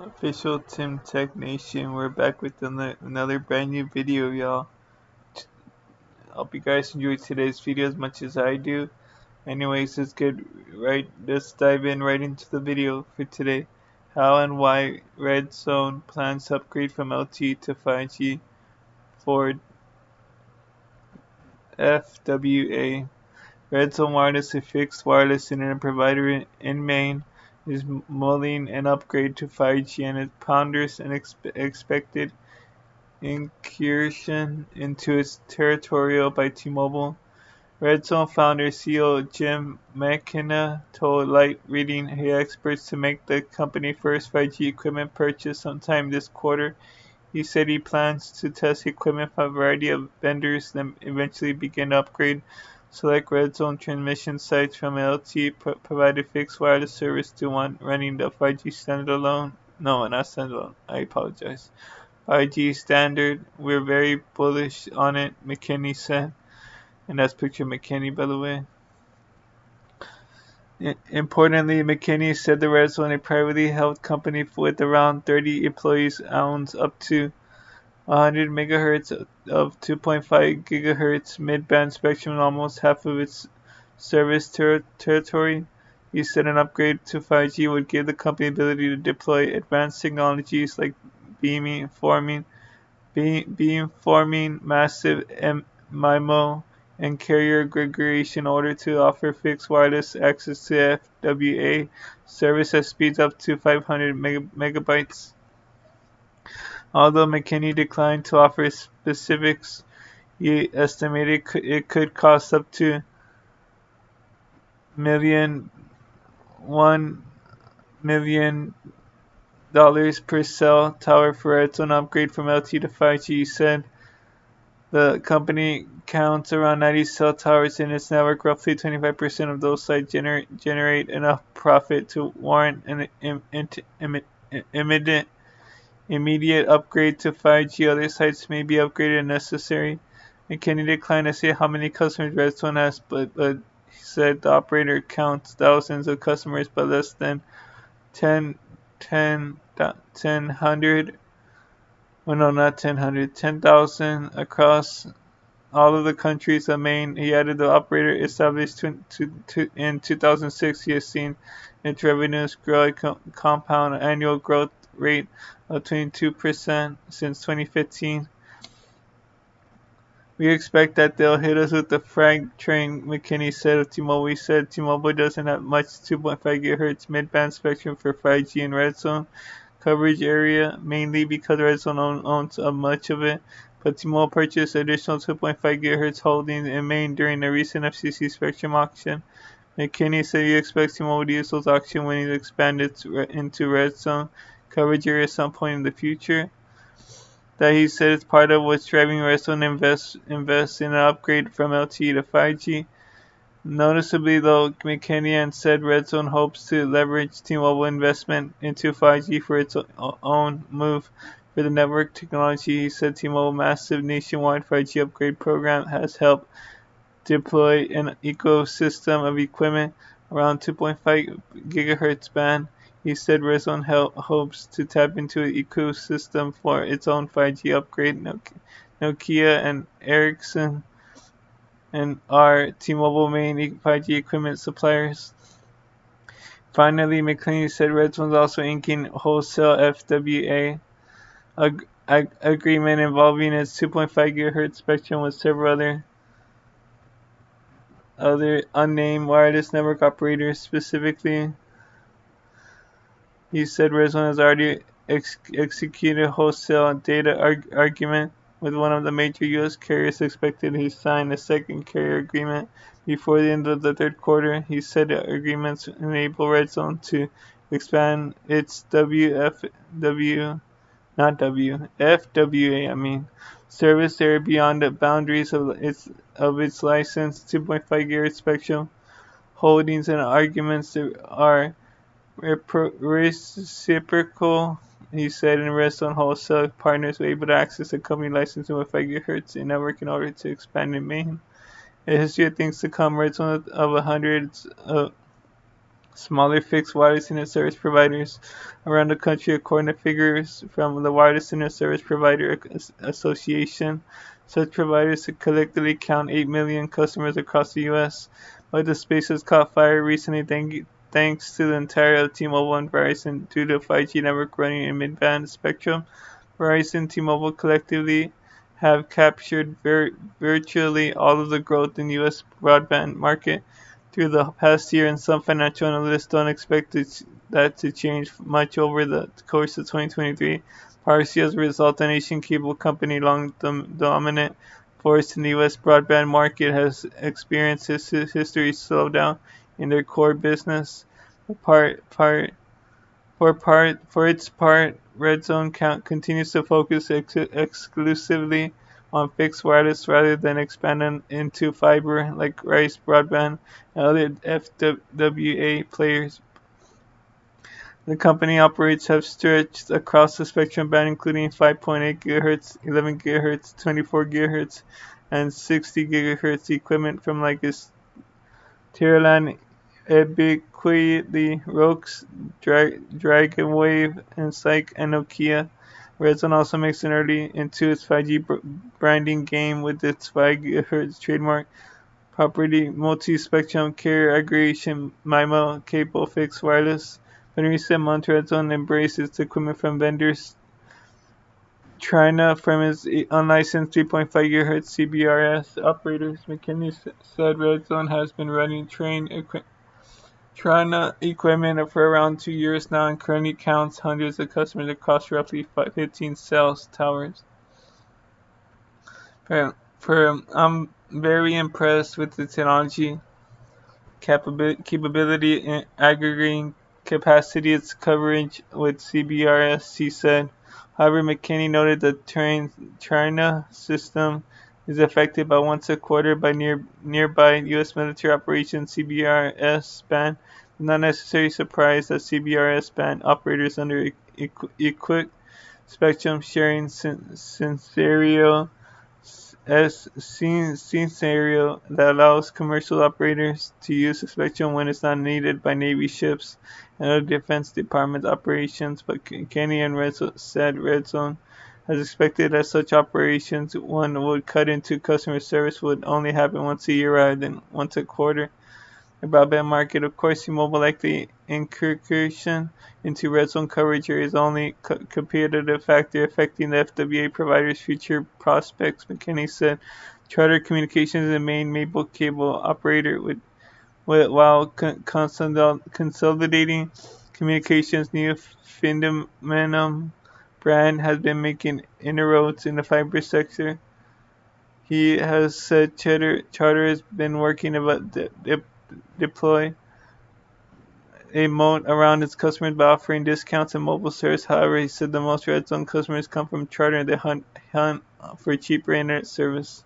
Official Tim Tech Nation, we're back with another brand new video, y'all. Hope you guys enjoyed today's video as much as I do. Anyways, let's dive in right into the video for today. How and why Redzone plans to upgrade from LTE to 5G for FWA. Redzone Wireless, a fixed wireless internet provider in Maine, is mulling an upgrade to 5G and it ponders an expected incursion into its territorial by T-Mobile. Redzone founder CEO Jim McKenna told Light Reading he experts to make the company first 5G equipment purchase sometime this quarter. He said he plans to test equipment from a variety of vendors, then eventually begin to upgrade select Redzone transmission sites from LTE provided fixed wireless service to one running the 5G standalone. No, not standalone. I apologize. 5G standard. We're very bullish on it, McKinney said. And that's picture McKinney, by the way. Importantly, McKinney said the Redzone, a privately held company with around 30 employees, owns up to 100 megahertz of 2.5 gigahertz mid-band spectrum in almost half of its service territory. He said an upgrade to 5G would give the company the ability to deploy advanced technologies like beamforming, massive MIMO, and carrier aggregation in order to offer fixed wireless access to FWA service at speeds up to 500 megabytes. Although McKinney declined to offer specifics, he estimated it could cost up to $1 million per cell tower for its own upgrade from LTE to 5G. He said the company counts around 90 cell towers in its network. Roughly 25% of those sites generate enough profit to warrant an immediate upgrade to 5G. Other sites may be upgraded if necessary. McKinney declined to say how many customers Redzone has, but he said the operator counts thousands of customers, but less than 10,000 across all of the countries of Maine. He added the operator established in 2006. He has seen its revenues grow at compound annual growth rate of 22% since 2015. We expect that they'll hit us with the frag train, McKinney said of T-Mobile. He said T-Mobile doesn't have much 2.5 GHz mid-band spectrum for 5G in Redzone coverage area, mainly because Redzone owns much of it. But T-Mobile purchased additional 2.5 GHz holdings in Maine during the recent FCC spectrum auction. McKinney said he expects T-Mobile to use those auction winnings to expand into Redzone coverage area at some point in the future. That he said is part of what's driving Redzone to invest in an upgrade from LTE to 5G. Noticeably, though, McKinney said Redzone hopes to leverage T-Mobile investment into 5G for its own move for the network technology. He said T-Mobile's massive nationwide 5G upgrade program has helped deploy an ecosystem of equipment around 2.5 gigahertz band. He said Redzone hopes to tap into an ecosystem for its own 5G upgrade. Nokia and Ericsson and are T-Mobile main 5G equipment suppliers. Finally, McLean said Redzone is also inking wholesale FWA agreement involving its 2.5 GHz spectrum with several other unnamed wireless network operators. Specifically, he said Redzone has already executed a wholesale data agreement with one of the major U.S. carriers. Expected he signed a second carrier agreement before the end of the third quarter. He said the agreements enable Redzone to expand its FWA service area beyond the boundaries of its licensed 2.5 GHz spectrum. Holdings and arguments are reciprocal, he said, and Redzone wholesale partners were able to access the company licensed with 5 GHz in network in order to expand in Maine. A history of things to come. Redzone of hundreds of smaller fixed wireless internet service providers around the country, according to figures from the Wireless Internet Service Provider Association. Such providers collectively count 8 million customers across the U.S., but the space has caught fire recently thanks to the entirety of T-Mobile and Verizon due to 5G network running in mid-band spectrum. Verizon and T-Mobile collectively have captured virtually all of the growth in the U.S. broadband market through the past year, and some financial analysts don't expect that to change much over the course of 2023. Partially as a result, the nation cable company, long dominant force in the U.S. broadband market, has experienced history slowdown in their core business. For its part, Redzone continues to focus exclusively on fixed wireless rather than expanding into fiber like Rice Broadband and other FWA players. The company operates have stretched across the spectrum band, including 5.8 GHz, 11 GHz, 24 GHz, and 60 GHz equipment from like its Tierland, Ubiquiti, Rox, Dragonwave, and Psych, and Nokia. Redzone also makes an early into its 5G branding game with its 5 GHz trademark property, multi-spectrum carrier aggregation, MIMO, cable fixed wireless. In recent months, Redzone embraced its equipment from vendors China from its unlicensed 3.5 GHz CBRS operators. McKinney said Redzone has been running China equipment for around 2 years now and currently counts hundreds of customers across roughly 15 sales towers. I'm very impressed with the technology capability in aggregating capacity its coverage with CBRS, he said. However, McKinney noted the China system is affected by once a quarter by nearby U.S. military operations CBRS ban. Not necessarily surprised that CBRS ban operators under equipped spectrum sharing scenario that allows commercial operators to use the spectrum when it's not needed by Navy ships and other Defense Department operations, but Kenny and Redzone has expected that such operations, one would cut into customer service, would only happen once a year rather than once a quarter. The broadband market, of course, T-Mobile likely incursion into Redzone coverage area is only competitive factor affecting the FWA provider's future prospects. McKinney said Charter Communications is the main Maple cable operator while consolidating communications new Findamentum brand has been making inroads in the fiber sector. He has said Charter has been working about deploy a moat around its customers by offering discounts and mobile service. However, he said the most Redzone customers come from Charter and they hunt for cheaper internet service.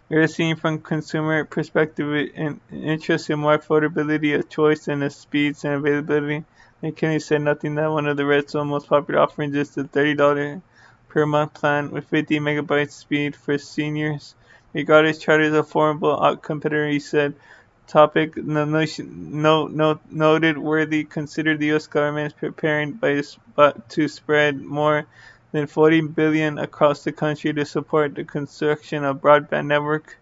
We are seeing from consumer perspective an interest in more affordability of choice and the speeds and availability. McKinney said nothing that one of the Redzone most popular offerings is the $30 per month plan with 50 megabytes speed for seniors. Regardless, Charter is a formidable competitor, he said. Topic noted worthy considered the U.S. government is preparing to spread more than $40 billion across the country to support the construction of broadband network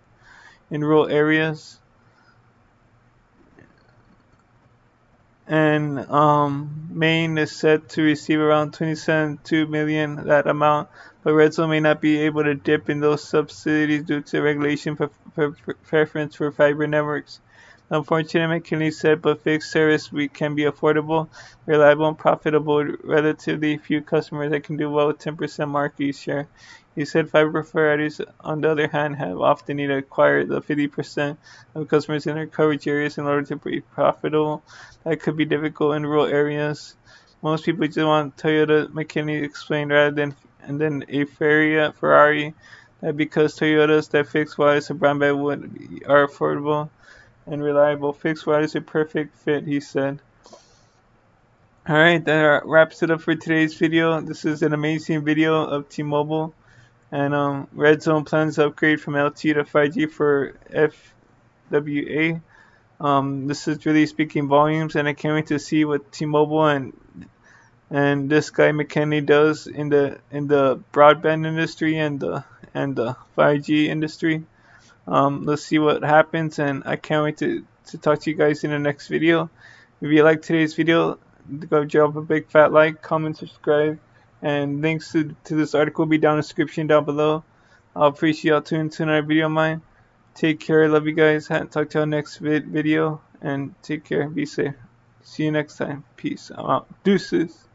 in rural areas. And Maine is set to receive around $27.2 million that amount, but Redzone may not be able to dip in those subsidies due to regulation preference for fiber networks. Unfortunately, McKinney said, but fixed service can be affordable, reliable, and profitable with relatively few customers that can do well with 10% market share. He said fiber providers, on the other hand, have often need to acquire the 50% of customers in their coverage areas in order to be profitable. That could be difficult in rural areas. Most people just want Toyota, McKinney explained, rather than a Ferrari. That because Toyotas that fixed wireless and broadband are affordable and reliable. Fixed wireless is a perfect fit, he said. Alright, that wraps it up for today's video. This is an amazing video of T-Mobile. And Redzone plans to upgrade from LTE to 5G for FWA. This is really speaking volumes, and I can't wait to see what T-Mobile and this guy McKinney does in the broadband industry and the 5G industry. Let's see what happens, and I can't wait to talk to you guys in the next video. If you like today's video, go drop a big fat like, comment, subscribe, and links to this article will be down in the description down below. I'll appreciate y'all tuning to another video of mine. Take care, love you guys. Talk to y'all next video, and take care, be safe. See you next time. Peace. I'm out. Deuces.